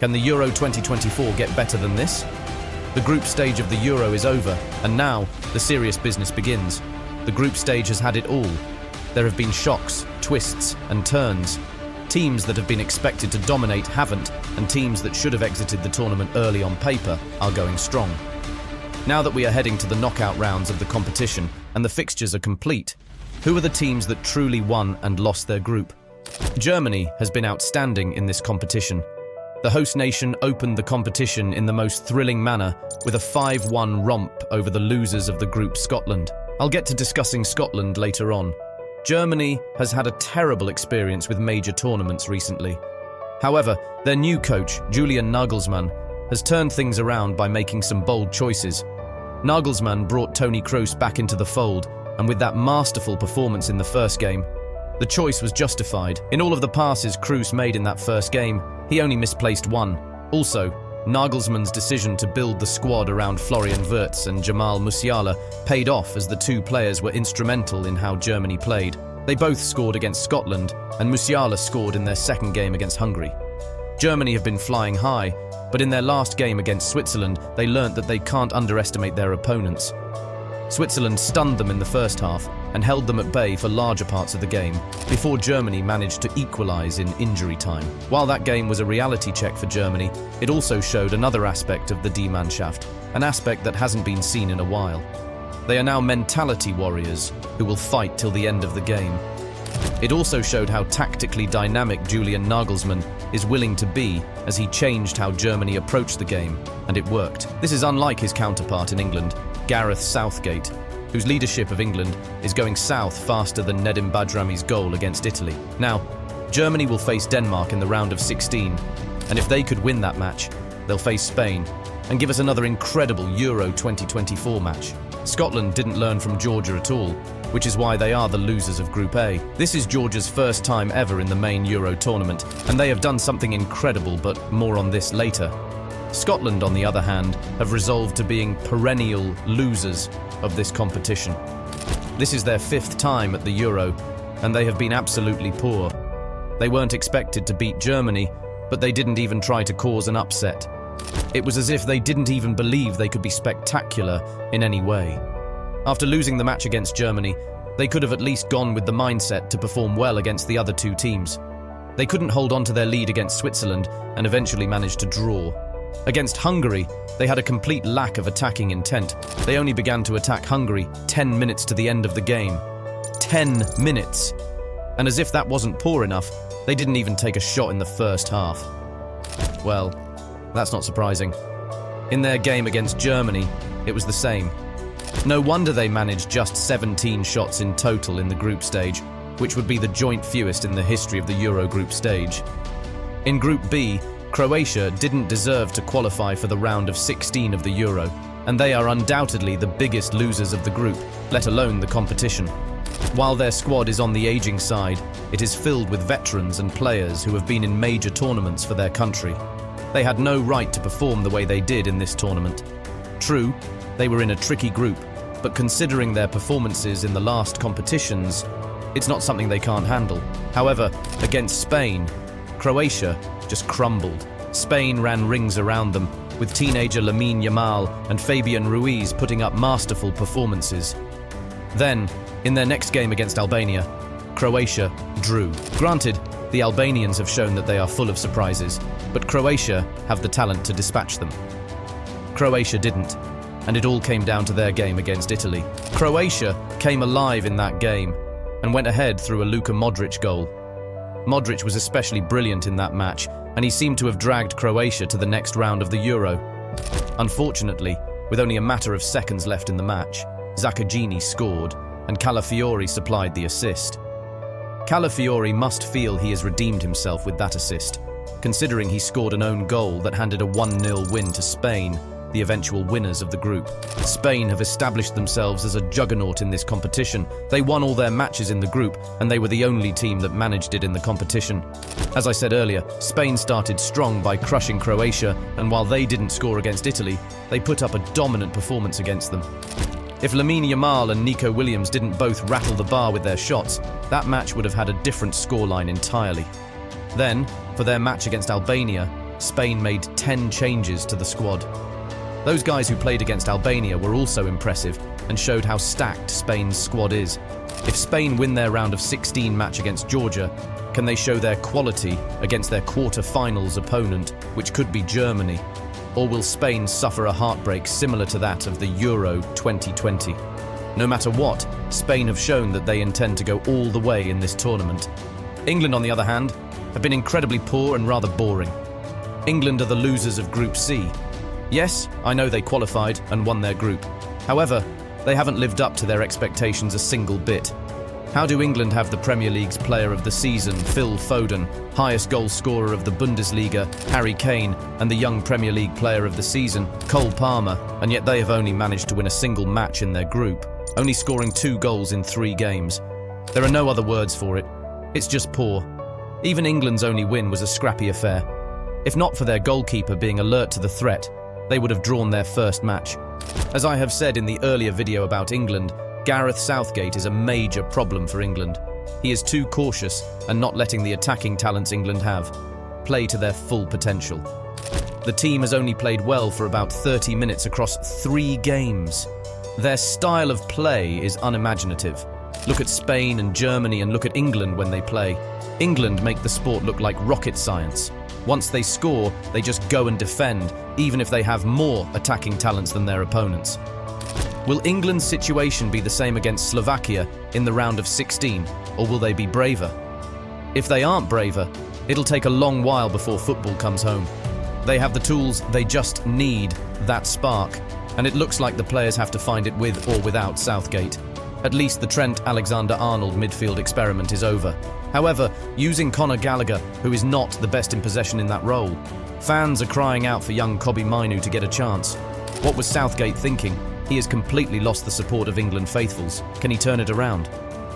Can the Euro 2024 get better than this? The group stage of the Euro is over, and now the serious business begins. The group stage has had it all. There have been shocks, twists, and turns. Teams that have been expected to dominate haven't, and teams that should have exited the tournament early on paper are going strong. Now that we are heading to the knockout rounds of the competition and the fixtures are complete, who are the teams that truly won and lost their group? Germany has been outstanding in this competition. The host nation opened the competition in the most thrilling manner with a 5-1 romp over the losers of the group, Scotland. I'll get to discussing Scotland later on. Germany has had a terrible experience with major tournaments recently. However, their new coach, Julian Nagelsmann, has turned things around by making some bold choices. Nagelsmann brought Toni Kroos back into the fold, and with that masterful performance in the first game, the choice was justified. In all of the passes Kroos made in that first game, he only misplaced one. Also, Nagelsmann's decision to build the squad around Florian Wirtz and Jamal Musiala paid off, as the two players were instrumental in how Germany played. They both scored against Scotland, and Musiala scored in their second game against Hungary. Germany have been flying high, but in their last game against Switzerland, they learnt that they can't underestimate their opponents. Switzerland stunned them in the first half and held them at bay for larger parts of the game, before Germany managed to equalise in injury time. While that game was a reality check for Germany, it also showed another aspect of the Die-Mannschaft, an aspect that hasn't been seen in a while. They are now mentality warriors who will fight till the end of the game. It also showed how tactically dynamic Julian Nagelsmann is willing to be, as he changed how Germany approached the game, and it worked. This is unlike his counterpart in England, Gareth Southgate, whose leadership of England is going south faster than Nedim Badrami's goal against Italy. Now, Germany will face Denmark in the round of 16, and if they could win that match, they'll face Spain and give us another incredible Euro 2024 match. Scotland didn't learn from Georgia at all, which is why they are the losers of Group A. This is Georgia's first time ever in the main Euro tournament, and they have done something incredible, but more on this later. Scotland, on the other hand, have resolved to being perennial losers of this competition. This is their 5th time at the Euro, and they have been absolutely poor. They weren't expected to beat Germany, but they didn't even try to cause an upset. It was as if they didn't even believe they could be spectacular in any way. After losing the match against Germany, they could have at least gone with the mindset to perform well against the other two teams. They couldn't hold on to their lead against Switzerland and eventually managed to draw. Against Hungary, they had a complete lack of attacking intent. They only began to attack Hungary 10 minutes to the end of the game. 10 minutes! And as if that wasn't poor enough, they didn't even take a shot in the first half. Well, that's not surprising. In their game against Germany, it was the same. No wonder they managed just 17 shots in total in the group stage, which would be the joint fewest in the history of the Euro group stage. In Group B, Croatia didn't deserve to qualify for the round of 16 of the Euro, and they are undoubtedly the biggest losers of the group, let alone the competition. While their squad is on the aging side, it is filled with veterans and players who have been in major tournaments for their country. They had no right to perform the way they did in this tournament. True, they were in a tricky group, but considering their performances in the last competitions, it's not something they can't handle. However, against Spain, Croatia just crumbled. Spain ran rings around them, with teenager Lamine Yamal and Fabian Ruiz putting up masterful performances. Then, in their next game against Albania, Croatia drew. Granted, the Albanians have shown that they are full of surprises, but Croatia have the talent to dispatch them. Croatia didn't, and it all came down to their game against Italy. Croatia came alive in that game and went ahead through a Luka Modric goal. Modric was especially brilliant in that match, and he seemed to have dragged Croatia to the next round of the Euro. Unfortunately, with only a matter of seconds left in the match, Zaccagnini scored, and Calafiori supplied the assist. Calafiori must feel he has redeemed himself with that assist, considering he scored an own goal that handed a 1-0 win to Spain, the eventual winners of the group. Spain have established themselves as a juggernaut in this competition. They won all their matches in the group, and they were the only team that managed it in the competition. As I said earlier, Spain started strong by crushing Croatia, and while they didn't score against Italy, they put up a dominant performance against them. If Lamine Yamal and Nico Williams didn't both rattle the bar with their shots, that match would have had a different scoreline entirely. Then, for their match against Albania, Spain made 10 changes to the squad. Those guys who played against Albania were also impressive and showed how stacked Spain's squad is. If Spain win their round of 16 match against Georgia, can they show their quality against their quarter-finals opponent, which could be Germany? Or will Spain suffer a heartbreak similar to that of the Euro 2020? No matter what, Spain have shown that they intend to go all the way in this tournament. England, on the other hand, have been incredibly poor and rather boring. England are the losers of Group C. Yes, I know they qualified and won their group. However, they haven't lived up to their expectations a single bit. How do England have the Premier League's Player of the Season, Phil Foden, highest goal scorer of the Bundesliga, Harry Kane, and the Young Premier League Player of the Season, Cole Palmer, and yet they have only managed to win a single match in their group, only scoring 2 goals in 3 games? There are no other words for it. It's just poor. Even England's only win was a scrappy affair. If not for their goalkeeper being alert to the threat, they would have drawn their first match. As I have said in the earlier video about England, Gareth Southgate is a major problem for England. He is too cautious and not letting the attacking talents England have play to their full potential. The team has only played well for about 30 minutes across 3 games. Their style of play is unimaginative. Look at Spain and Germany and look at England when they play. England make the sport look like rocket science. Once they score, they just go and defend, even if they have more attacking talents than their opponents. Will England's situation be the same against Slovakia in the round of 16, or will they be braver? If they aren't braver, it'll take a long while before football comes home. They have the tools, they just need that spark, and it looks like the players have to find it with or without Southgate. At least the Trent Alexander-Arnold midfield experiment is over. However, using Conor Gallagher, who is not the best in possession in that role, fans are crying out for young Kobbie Mainoo to get a chance. What was Southgate thinking? He has completely lost the support of England faithfuls. Can he turn it around?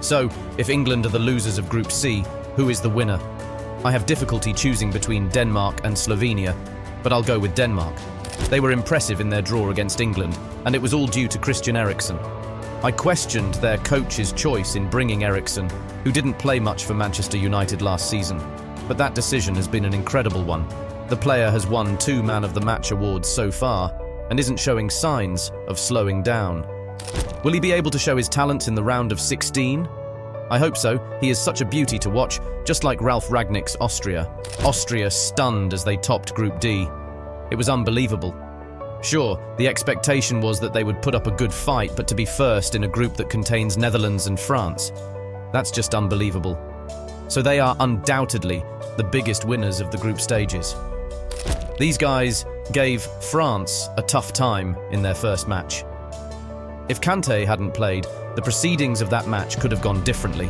So, if England are the losers of Group C, who is the winner? I have difficulty choosing between Denmark and Slovenia, but I'll go with Denmark. They were impressive in their draw against England, and it was all due to Christian Eriksen. I questioned their coach's choice in bringing Eriksen, who didn't play much for Manchester United last season, but that decision has been an incredible one. The player has won 2 Man of the Match awards so far, and isn't showing signs of slowing down. Will he be able to show his talents in the round of 16? I hope so. He is such a beauty to watch, just like Ralf Rangnick's Austria. Austria stunned as they topped Group D. It was unbelievable. Sure, the expectation was that they would put up a good fight, but to be first in a group that contains Netherlands and France, that's just unbelievable. So they are undoubtedly the biggest winners of the group stages. These guys gave France a tough time in their first match. If Kante hadn't played, the proceedings of that match could have gone differently.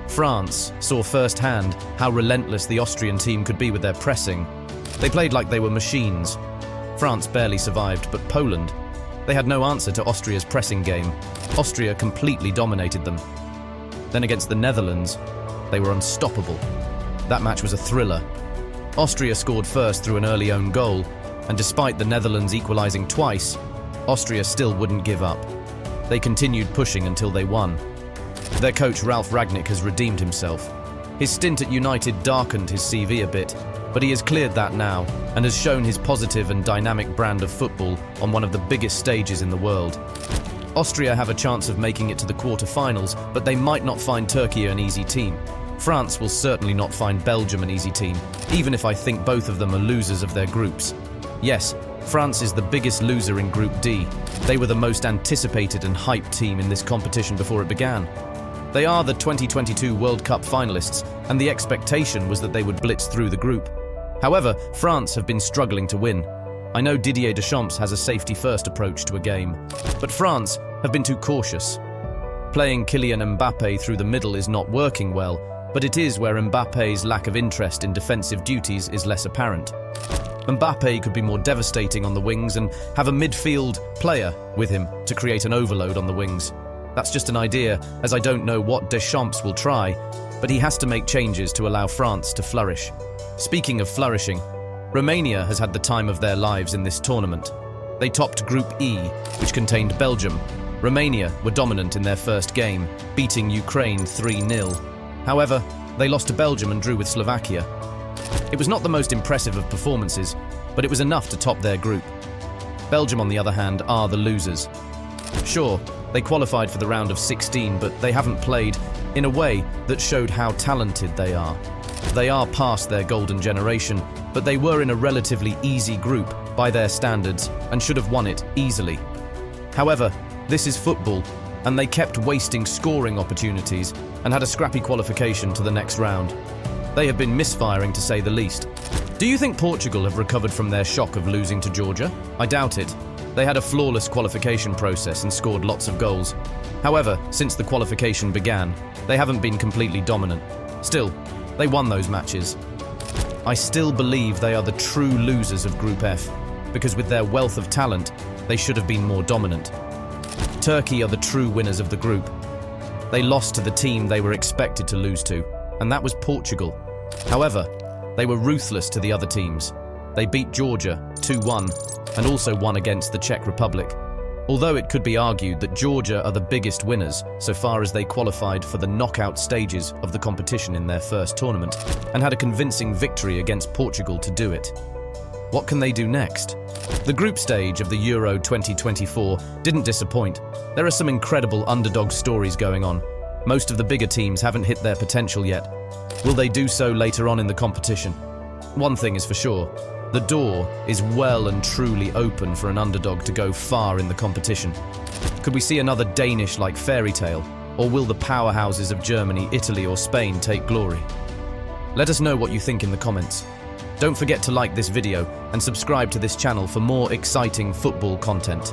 France saw firsthand how relentless the Austrian team could be with their pressing. They played like they were machines. France barely survived, but Poland, they had no answer to Austria's pressing game. Austria completely dominated them. Then against the Netherlands, they were unstoppable. That match was a thriller. Austria scored first through an early own goal, and despite the Netherlands equalising twice, Austria still wouldn't give up. They continued pushing until they won. Their coach Ralf Rangnick has redeemed himself. His stint at United darkened his CV a bit, but he has cleared that now and has shown his positive and dynamic brand of football on one of the biggest stages in the world. Austria have a chance of making it to the quarter-finals, but they might not find Türkiye an easy team. France will certainly not find Belgium an easy team, even if I think both of them are losers of their groups. Yes, France is the biggest loser in Group D. They were the most anticipated and hyped team in this competition before it began. They are the 2022 World Cup finalists, and the expectation was that they would blitz through the group. However, France have been struggling to win. I know Didier Deschamps has a safety-first approach to a game, but France have been too cautious. Playing Kylian Mbappé through the middle is not working well, but it is where Mbappe's lack of interest in defensive duties is less apparent. Mbappé could be more devastating on the wings and have a midfield player with him to create an overload on the wings. That's just an idea, as I don't know what Deschamps will try, but he has to make changes to allow France to flourish. Speaking of flourishing, Romania has had the time of their lives in this tournament. They topped Group E, which contained Belgium. Romania were dominant in their first game, beating Ukraine 3-0. However, they lost to Belgium and drew with Slovakia. It was not the most impressive of performances, but it was enough to top their group. Belgium, on the other hand, are the losers. Sure, they qualified for the round of 16, but they haven't played in a way that showed how talented they are. They are past their golden generation, but they were in a relatively easy group by their standards and should have won it easily. However, this is football, and they kept wasting scoring opportunities and had a scrappy qualification to the next round. They have been misfiring, to say the least. Do you think Portugal have recovered from their shock of losing to Georgia? I doubt it. They had a flawless qualification process and scored lots of goals. However, since the qualification began, they haven't been completely dominant. Still, they won those matches. I still believe they are the true losers of Group F, because with their wealth of talent, they should have been more dominant. Turkey are the true winners of the group. They lost to the team they were expected to lose to, and that was Portugal. However, they were ruthless to the other teams. They beat Georgia 2-1 and also won against the Czech Republic. Although it could be argued that Georgia are the biggest winners so far as they qualified for the knockout stages of the competition in their first tournament and had a convincing victory against Portugal to do it. What can they do next? The group stage of the Euro 2024 didn't disappoint. There are some incredible underdog stories going on. Most of the bigger teams haven't hit their potential yet. Will they do so later on in the competition? One thing is for sure, the door is well and truly open for an underdog to go far in the competition. Could we see another Danish-like fairy tale, or will the powerhouses of Germany, Italy or Spain take glory? Let us know what you think in the comments. Don't forget to like this video and subscribe to this channel for more exciting football content.